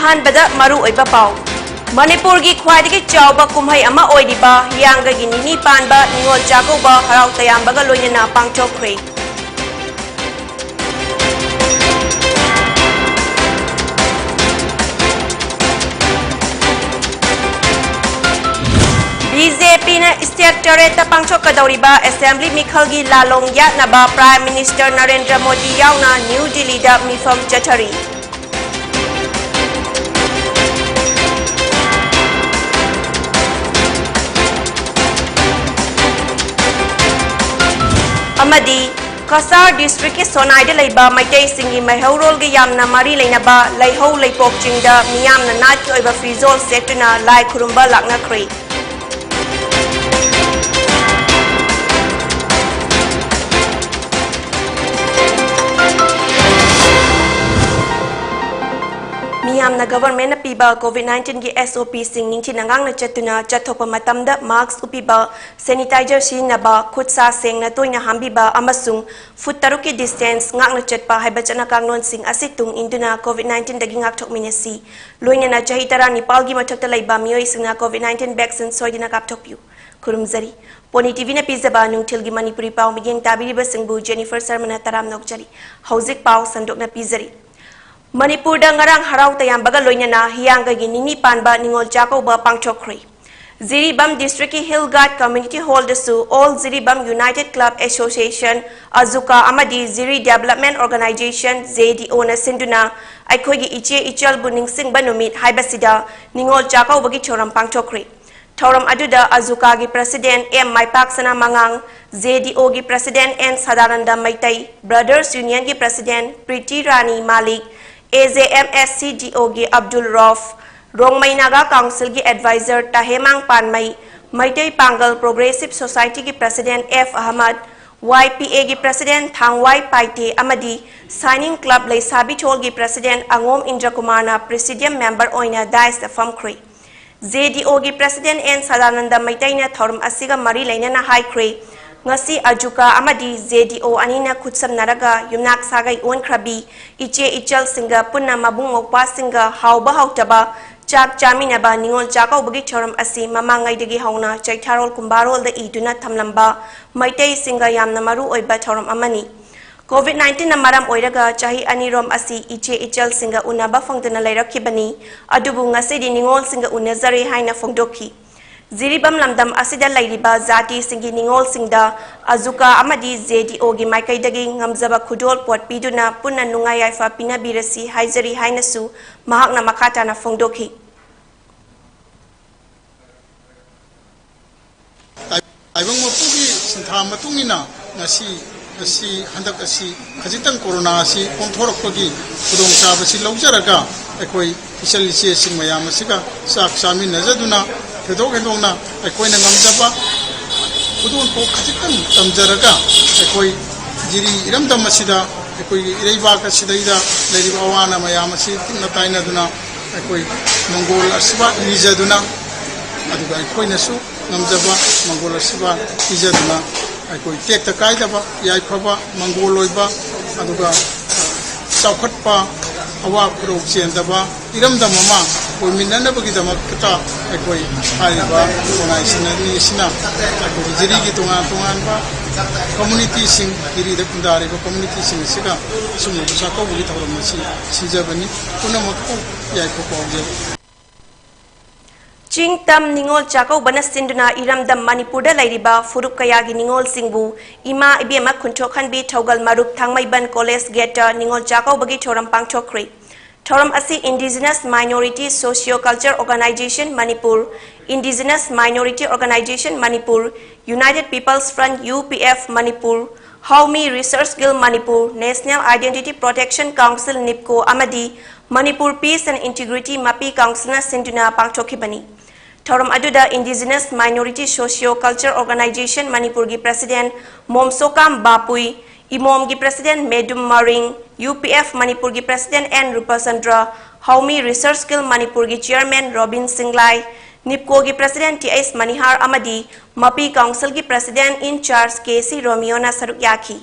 अहानबदा मरु ओइबा पाव मणिपुर की ख्वाइदगी चावबा कुम्है अमा ओइदिबा हियांगगी निनी पानबा निंगोल चाकौबा हराव तयामबगा लोइनना पांगथोखरे बीजेपी ने स्टेट टेरेट पांगथोकदौरिबा असेंबली मिखलगी लालोंग यातनबा प्राइम मिनिस्टर नरेंद्र मोदी यावना न्यू दिल्ली दा मिफम चथरी अमदी कसार डिस्ट्रिक्ट के सोनाइद लेबा मैतै सिंगी मैहौरोल के यामना मरी लेनबा लैहौ लैपोक चिंगदा मियामना नाट के ओइबा फ्रीजोल सेक्टना लाई खुरुंबा लाकनाख्रे मियामना गवर्नमेंट पीबा कोविड-19 की SOP सिंग निंथिनांगांगना चतुना चथोपा मतमदा मास्क उपिबा सैनिटाइजर सिनबा खुदसा सेंगना तोइना हांबिबा अमसुंग फुट 6 की distance ngakna chatpa haiba chana kangnon sing asitung induna COVID-19 dagi ngakthok minasi loinana chahi tara Nepal gi mathakta laiba mioi singna COVID-19 vaccine soidina kapthokpiu kurumzari PONYTV na pizaba nungthil gi Manipuri paw miyeng tabiriba singbu Jennifer Sarmana taram nokjari hauzik paw sandok na pizari Manipur da ngarang haraw tayambaga loinana hiyanggagi nini panba ningol chakauba pangchokre Ziribam District ki Hillgard Community Hall dasu All Ziribam United Club Association Azuka Amadi Ziri Development Organization ZDO na sinduna aikhoigi iche ichal buning sing banumit haibasida ningol chakaubagi choram pangchokre Thoram aduda Azuka gi President M Maipaksana Mangang ZDO gi President N Sadananda Maitai Brothers Union gi President Priti Rani Malik AJMSCDO की Abdul Rauf Rongmei Naga council की adviser Tahemang Panmei Meitei Pangal progressive society की president F Ahmad YPA की president Thangwai Paite अमदी shining club लेसाबी छोल की president Angom Indra Kumar ना presidium member ओइना दाइस फमख्रे ZDO की प्रेसिडेंट N सदानंद मैतई ना थोरम असिगा मरी लेना हाइख्रे ngasi ajuka amadi ZDO anina khutsam naraga yumnak sagai on khrabi iche ichal singa punna mabung mokpa singa hauba hautaba chak chamina ba ningol chakau bagi choram asi mamangai degi hauna chaitharol kumbarol da iduna thamlamba maitai singa yamna maru oiba thoram amani COVID-19 na maram oiraga chahi anirom asi iche ichal singa unaba fangdana lairakhibani adubu ngasi di ningol singa unazare haina fongdokhi Ziribam lamdam asida lairiba zati singi ningol singda azuka amadi ZDO gi maikai dagi ngamjaba khudol pot piduna punna nungai yaifa pina birasi haizari hainasu mahakna makata na fongdokhi aibang mapugi sintha matungina ngasi handak asi khajitang corona asi pomthorakpagi khudong sabasi laujaraga ekoi isalise singmayam asiga sak sami najaduna hedong-hedongna aikoina ngamjaba khudon ko khajitang tamjaraga aikoi jiri iramdam asida aikoi ireiba ka sidaida leiriba awana mayam asi tinna taina duna aikoi mongol asiba nijaduna aduga aikoina su ngamjaba mongol asiba nijaduna aikoi tekta kaidaba yaikhoba mongol loiba aduga chaukhatpa awa khurok chendaba iramdam mama कोमिनना बगी दमक कता कोई हारिबा ओनाइसननी सिना को जिरी की तोंगान बा community Singh Giri the कुंदारे को community सिंग सिगा सुमु साको बगी थरम मसी सिजबनी पुनमको याइको पावजे चिंग तम निंगोल चाकौ बना सिंदुना इरमदम मणिपुर दा लाइरिबा फुरुप कयागी निंगोल सिंगबु इमा इबेमा खुंथोखनबी थौगल मारुप थांगमैबन कॉलेज गेट निंगोल चाकौ बगी छोरम पांगथोखरे Thoram asi Indigenous Minority Socio-Culture Organization Manipur, Indigenous Minority Organization Manipur, United People's Front UPF Manipur, Haumi Research Guild Manipur, National Identity Protection Council NIPCO Amadi, Manipur Peace and Integrity MAPI Council na sinduna pangchokhibani. Thoram aduda Indigenous Minority Socio-Culture Organization Manipur gi President Momsokam Bapui, Imom gi President Medum Maring, UPF Manipur gi President N Rupasandra, Haumi Research Guild Manipur gi Chairman Robin Singlai, NIPCO gi President T.S. Manihar Amadi, MAPI Council gi President in charge KC Romeo na saruk yaki.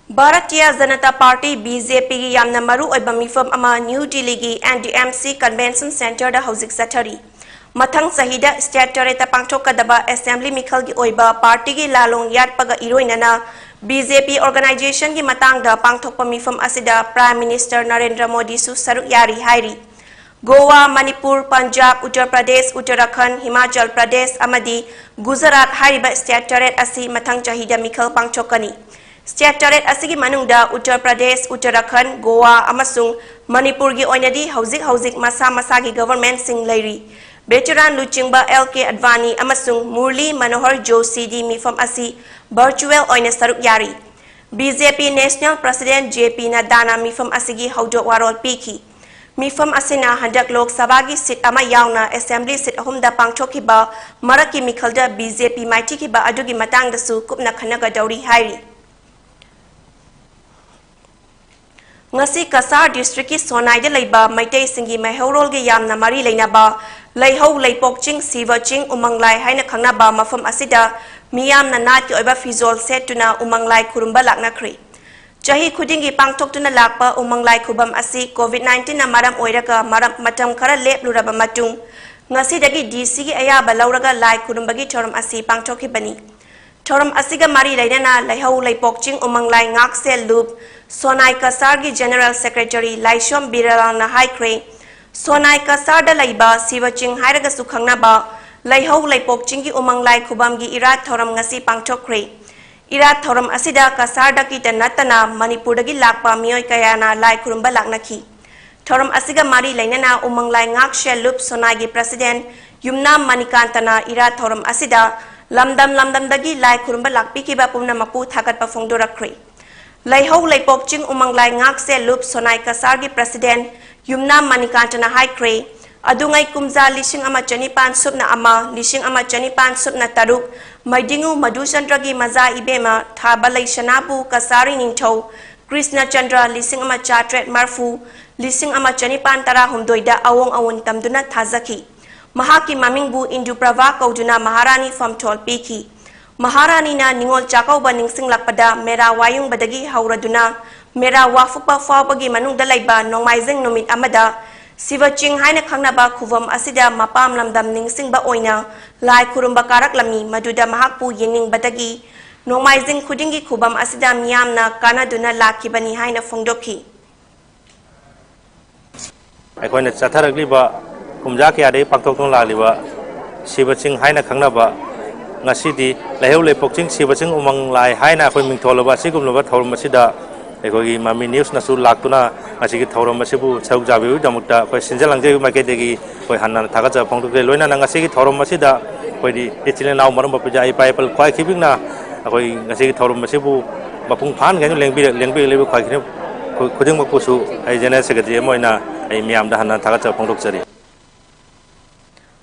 Bharatiya Janata Party BJP की यामना मरु ओइबा मिफम अमा new Delhi की NDMC Convention Center दा हौजिक सथरी मथंग सहिदा state टरेता पांगथोकदबा assembly मिखल की ओइबा party की लालोंग याटपगा इरोइनना BJP organization की मतंगदा पांगथोकपा मिफम असिदा Prime Minister Narendra Modi सु सरुक यारी हाइरी गोवा मणिपुर पंजाब उत्तर प्रदेश उत्तराखंड हिमाचल प्रदेश अमदी गुजरात हाइरिबा स्टेट टरेट असि मथंग चाहिदा मिखल पांगथोकनी स्टेट टरेट असि मनुंगदा उत्तर प्रदेश उत्तराखंड गोवा अमसुंग मणिपुर की ओइनदी हौजिक मसा मसा की गवर्नमेंट सिंग लैरी बेचुरान लुचिंगबा LK अडवाणी अमसुंग मुरली मनोहर जोशी दी मिफम असि वर्चुअल ओइने सरुक यारी BJP नेशनल प्रेसिडेंट JP नड्डाना मिफम असिगी हौदोक वारोल पीखी मिफम असिना हंदक लोक सभा की सीट अमा यावना असेंबली सीट अहुमदा पांगथोकिबा मरकी मिखलदा BJP माइथिकिबा अदुगी मतंगदसु कुपना खनगदौरी हाइरी ngasi Kasar district ki Sonai de leiba maitai singi maihorol ge yamna mari leinaba leihau leipokching siwaching umanglai haina khangnaba mafam asida miyamna nat ki oiba fizol setuna umanglai khurumba lakna khri chahi khudingi pangthoktuna lakpa umanglai khubam asi COVID-19 na maram oiraga maram matam khara lepluraba matung ngasi dagi DC ki ayaba lauraga lai khurumba gi thoram asi pangthokibani thoram asiga mari leinana leihau leipokching umanglai ngak sel loop Sonai Kasar की general secretary लाइशोम बिरलाना हाइक्रे Sonai कसर दा लैबा सिवचिंग हाइरगा सुखंगनाबा लैहौ लैपोकचिंग की उमंग लाइ खुबाम की इरात थौरम ngasi पांगथोक्रे इरात थौरम असिदा कसर दा की तनतना मणिपुर दगी लाकपा मियोय कयाना लाइ खुरुंबा लाकनाखी थौरम असिगा मारी लैनना उमंग लाइ ngak शेलुप सोनाई की प्रेसिडेंट युमनाम मणिकांतना इरात थौरम असिदा लमदम दगी लाइ खुरुंबा लाकपी की बा पुमना मपु थाकतपा फोंगदोरखरे लैहौ लैपोकचिंग उमंगलाई ngak se lup sonai kasar gi president yumna manikantana haikre adungai kumza lishing ama chanipan subna ama lishing ama chanipan subna taruk maidingu madhuchandra gi maza ibema thabalai shanabu kasari ningthau krishna chandra lishing ama chatret marfu lishing ama chanipan tara humdoida awong awon tamduna thazaki mahaki mamingbu indu prava kauduna maharani famthol piki महारानी ना निगोल चाकौबा निंगसिंग लाकपदा मेरा वायुंग बदगी हौरदुना मेरा वाफुपा फावबगी मनुंगदा लैबा नोंमाइजिंग नुमित अमदा सिवचिंग हाइना खंगनाबा खुवम असिदा मपाम लमदम निंगसिंगबा ओइना लाइ खुरुंबा कारकलमी मदुदा महाकपु येनिंग बदगी नोंमाइजिंग खुदिंगी खुबम असिदा मियामना कानादुना लाखिबनी हाइना फोंगदोखी अखोइना चथरगलिबा कुमजा क्यादे पाक्थोक्थों लालिबा सिवचिंग हाइना खंगनाबा ngasi lehau le pokching siwaching umang lai haina khoi mingtholaba sigumloba thorum asida ekoi mami news na su laktuna ngasi ki thorum asibu chauk jabiu damukta khoi sinjalangje market degi khoi hanna thaga ja phongduk loina na ngasi ki thorum asida khoi di ichile naw maram bapja ai paipal khoi khibingna khoi ngasi ki thorum asibu mapung phan ga lengbi lebu khoi khine khojing mapusu ai jena secretary moina ai miam da hanna thaga ja phongduk chari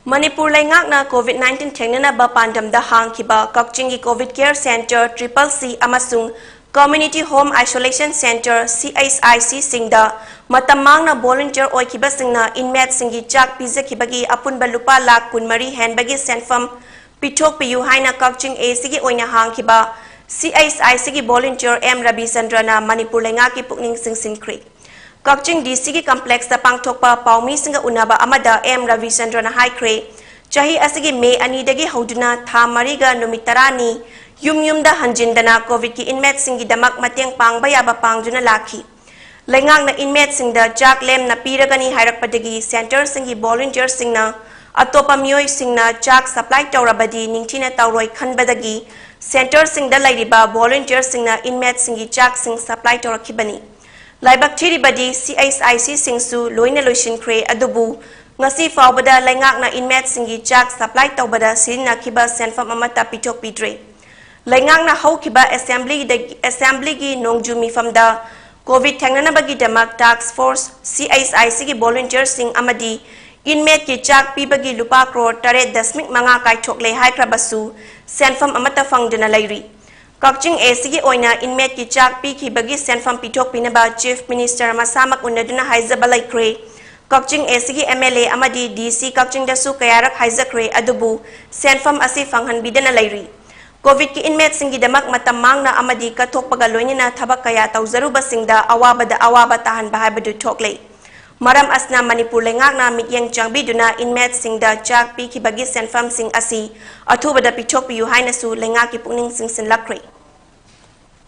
Manipur लेंगाकना कोविड-19 थेंगना बा पांडम दा हांगखिबा कक्चिंग की covid care centre CCC अमसुंग community home isolation centre CHIC सिंगदा मतम मांगना volunteer ओइखिबा सिंगना इनमेट सिंगी चाक पिजखिबगी अपुनबा लुपा लाख कुनमरी हेनबगी सेंफम पिथोक पियु हाइना कक्चिंग AC की ओइना हांगखिबा CHIC की वॉलंटियर M रविचंद्रना मणिपुर लेंगा की पुकनिंग सिंसिनख्री कक्चिंग DC की कॉम्प्लेक्स पांगथोकपा पाउमी सिंग उनाबा अमदा M रविचंद्रना हाइक्रे चाही असगी मे अनीदगी हौदुना था मरीगा नुमित तरानी युमदा हंजिंदना कोविड की इनमेट सिंगी दमक मतेंग पांगबा याबा पांगजुना लाखी लेंगांगना इनमेट सिंगदा चाक लेम न पीरगनी हाइरकपदगी सेंटर सिंगी वॉलंटियर सिंगना अतोपा मियोय सिंगना चाक सप्लाई तौरबदी निंगथिना तौरोय खनबदगी सेंटर सिंगदा लैरिबा वॉलंटियर सिंगना इनमेट सिंगी चाक सिंग सप्लाई तौरखिबनी लाइबक थिरिबदी CHIC सिंगसु लोइना लोइसिनख्रे अदुबु ngasi faubada lengakna inmate singi chak supply tawbada sinna khiba senfam amata pitok pidre lengakna haukiba assembly gi nongjumi famda covid thangnana bagi damak task force CSIC gi volunteer sing amadi inmate ki chak pibagi lupa crore 8.5 kai thokle hai krabasu senfam amata fangdana lairi Kakching ACG oina inmate ki chak pi ki bagi senfam pitok pinaba chief minister masamak unaduna haizabalai kre Kakching ACG MLA amadi DC Kakching dasu kayarak haijakre adubu senfam asi fanghan bidana lairi COVID ki inmate singi damak matamang na amadi katok pagaloy na thabak kaya tawzaruba singda awaba tahan bahay badu tokle Maram asna Manipur lengak na mityang jangbi duna inmate singda chak pi ki bagi senfam sing asi athuba da pichok pi yuhay na su lengak ki pungning sing sin lakre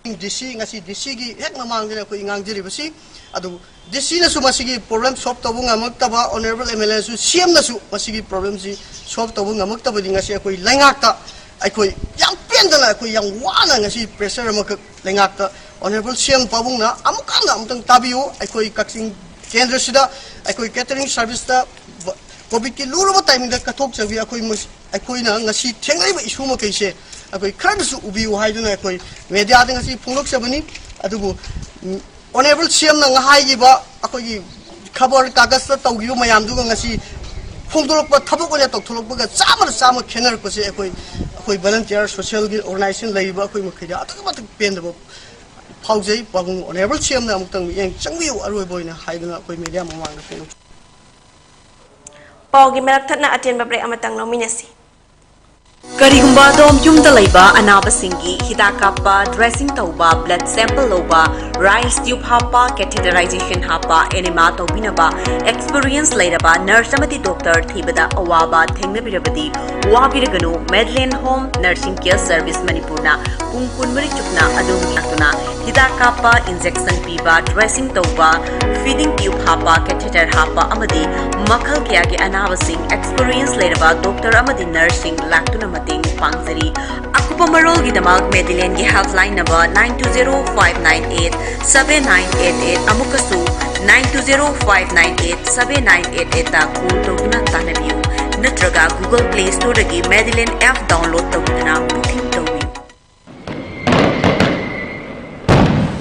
DC ngasi DC gi hek mamang dina ko ingang jiri basi adu DC na su masigi problem solve tabu ngamak taba honorable MLA su CM na su masigi problem si solve tabu ngamak taba di ngasi ko lengak ta aikoi yang pendana ko yang wana ngasi pressure mak lengak ta honorable CM pabung na amutang tabiyo aikoi kaksing Kendra sida aikoi catering service ta covid ki luru ba timing da kathok chawi aikoi na ngasi thengai ba issue ma kaise aikoi khar su ubi hai duna aikoi media da ngasi phunglok sabani adubu honorable CM na ngahai gi ba aikoi gi khabar kagas ta tawgi mayam du ngasi phungdolok ba thabok ona tokthulok ba chama khenar ko se aikoi volunteer social organization leiba aikoi makhida athama tak pen da Pausay bagong honorable CM na amutang yang changbiu aroy boy na haiduna koi media mamang na phone Paugi merak na atin babre amatang nominasi Karigumba dom yumda laiba anaba singi hidakapa dressing tauba blood sample loba rice tube hapa catheterization hapa enema tobinaba experience lairaba nurse amati doctor thibada awaba thengna birabadi wabiraganu Medline Home Nursing Care Service Manipurna pungkunmari chukna adum yakuna hidakapa injection piba dressing tauba feeding tube hapa catheter hapa amadi makhal kya ge anaba sing experience lairaba doctor amadi nursing laktuna mating pangzari akupa marol gi damak Medline gi helpline number 9205987988 amukasu 9205987988 ta call toguna tanabiu natraga Google Play Store gi Medline app download toguna booking tobi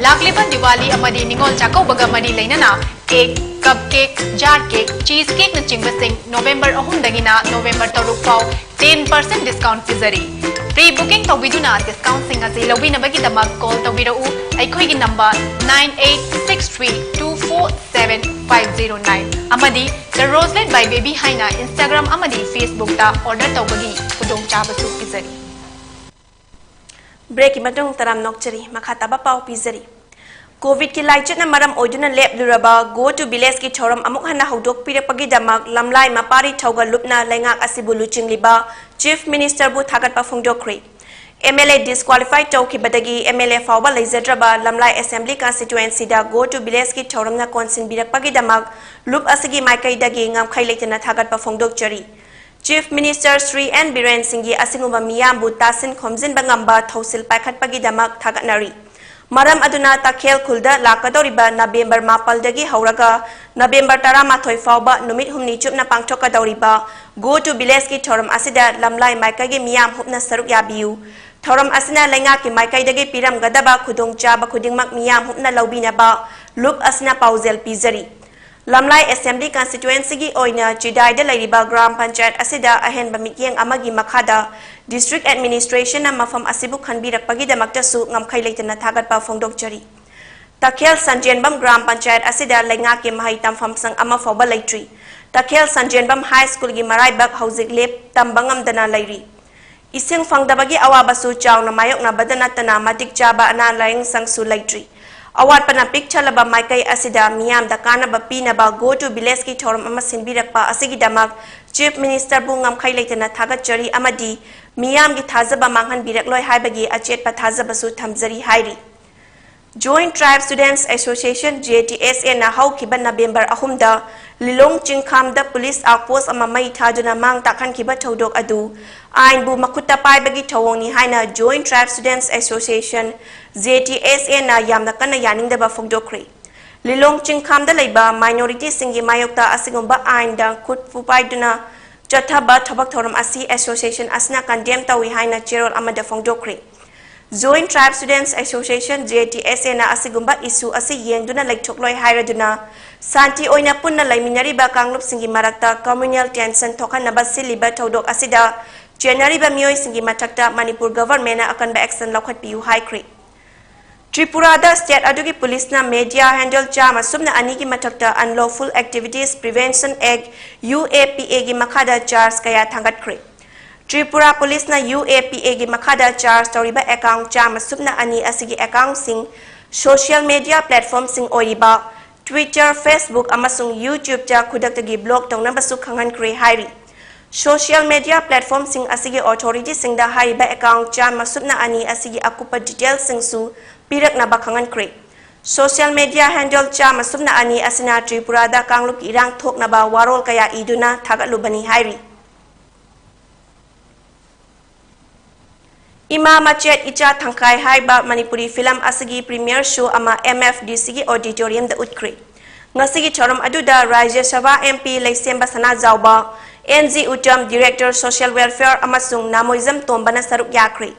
Laklipan Diwali amadi ningol chakawbaga mari lainana cake cupcake jar cake cheese cake na chingbasing November 3 dagina November 3 pau 10% discount pizari pre booking tawbiduna discount singa se lawinabagi damag call tawbirau aikhoi gi number 9863247509 amadi the roselet by baby haina Instagram amadi Facebook ta order tawbagi kudong chabasu pizari break imadong taram nokchari makhataba pau pizari COVID ki lai chitna maram oiduna lep luraba go to village ki thoram amuk hana hodok pirapagi damak lamlai mapari thauga lupna lengak asibu luching liba chief minister bu thagat pa phungdokre MLA disqualified tauki badagi MLA fawba leizadraba lamlai assembly constituency da go to village ki thoram na konsin birapagi damak lup asigi maikai dagi ngam khaileitna thagat pa phungdok chari Chief Minister Sri N. Biren Singhi asinguma miyambu tasin khomjin bangamba thausil paikhat pagi damak thagatnari Maram aduna takhel khulda lakadoriba November 4 dagi hauraga November 13 fawba numit humni chupna pangthokadoriba go to village ki thoram asida lamlai maikagi miyam hupna saruk yabiu thoram asina lenga ki maikai dagi piram gadaba khudong chaba khudingmak miyam hupna lobinaba lup asina pauzel pizari Lamlai Assembly Constituency gi oina chidai da lairiba Gram Panchayat asida ahen bamikyeng amagi makhada District Administration na mafam asibu khanbirak pagi damakta su ngamkhai leitana thagat pa phongdok chari Takhel Sanjenbam Gram Panchayat asida lenga ki mahai tamfam sang ama foba leitri Takhel Sanjenbam High School gi marai bak hauzik lep tambangam dana lairi Iseng fangdabagi awabasu chawna mayok na badana tana matik chaba ana laing sang su leitri Awat pana picture laba maikai asida miyam da kana ba pina ba go to village ki thoram ama sinbirakpa asigi damak chief minister bungam khaileitana thagat chari amadi miyam gi thazaba manghan birakloi haibagi achet pa thazaba su thamjari hairi Joint Tribe Students Association JTSA na hau kiba November 3 da Lilong Chingkham da police outpost ama mai thaduna mang takhan kiba thodok adu ain bu makuta pai bagi thawong ni haina Joint Tribe Students Association JTSA na yamna kana yaning da ba phongdokre Lilong Chingkhamda leiba minority singi mayokta asigumba ainda khut fupaiduna chathaba thabak thoram asi association asna condemn tawi haina cherol amada phongdokri. Joint Tribe Students Association JTSA na asigumba issue asi yengduna leikchokloi hairaduna santi oina punna laiminariba kanglup singi marakta communal tension thokanaba siliba thodok asida January mioi singi matakta Manipur government na akan ba action lokhat piu high creek. Tripura da state adugi police na media handle chama subna ani ki matakta unlawful activities prevention act UAPA gi makada charge kaya thangat creek. Tripura police na UAPA gi makada charge toriba account chama subna ani asigi account sing social media platform sing oiba Twitter, Facebook amasung YouTube ja khudak gi blog tawna basu khangan kre hairi. Social media platform sing asigi authority sing da haiba account chama subna ani asigi akupa details sing su pirak na bakhangan kre. Social media handle chama subna ani asina Tripura da kanglup irang thok na ba warol kaya iduna thagalubani hairi. Ima machet icha thangkai haiba Manipuri film asigi premiere show ama MFDC gi auditorium da utkre. Ngasigi thoram aduda Rajya Sabha MP Leisemba Sana Jauba NG Utam Director Social Welfare amasung Namoizam Tombana Saruk Yakre.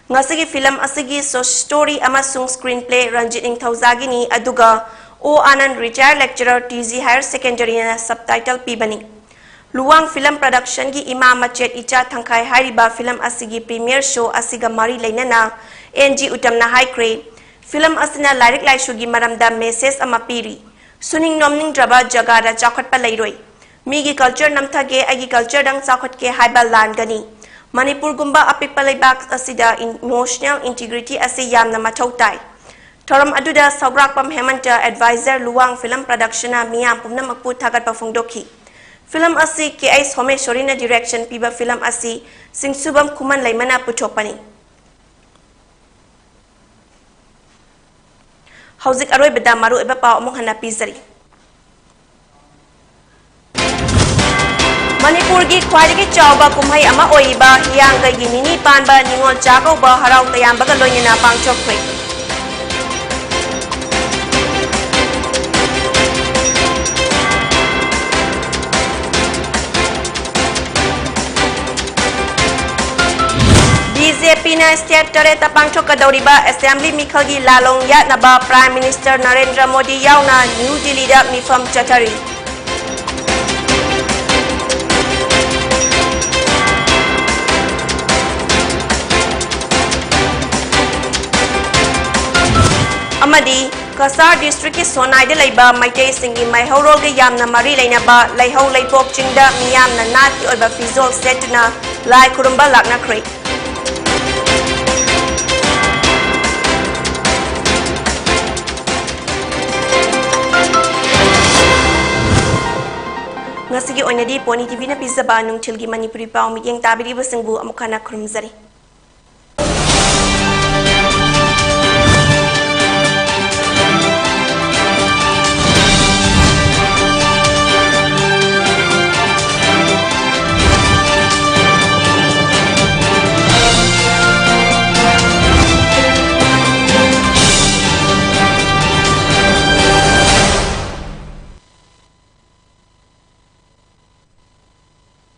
Ngasigi film asigi story amasung screenplay Ranjit Ingthauzagini aduga O Anand retired lecturer TZ Higher Secondary na subtitle pibani. Luang film production gi ima machet icha thangkai hariba film asigi premiere show asiga mari leinana NG Utam na high crane film asina lirik laishu gi maramda message amapiri suning nomning draba jagada chakhat pa leiroi migi culture namthage agi culture dang chakhat ke haiba lan gani Manipur gumba apik palaibak asida emotional integrity asi yamna mathautai thoram aduda sabrak pam hemanta advisor luang film production na miyam pumna makpu thagat pa phongdokhi Film asi KI Someshwari na direction piba film asi singsubam kuman laimana puthopani. Hauzik aroi beda maru eba pa omong hana pizari. Manipur gi khwaidagi chawba kumhai ama oiba hiyang ga ginini panba ningol chakaw ba harau tayamba ga loinina pangchokre. BJP na state tare tapang chokadoriba assembly mikhagi lalong ya naba Prime Minister Narendra Modi yauna New Delhi da mifam chatari amadi Kasar district ki Sonai de laiba Maitei singi mai horol ge yamna mari leinaba laihau laipok chingda miyam na nati oiba fizol setuna lai kurumba lakna kre Ngasigi oinadi PONYTV na pizza ba nung chilgi Manipuri pa umiging tabiri basingbu amukana kurumzari.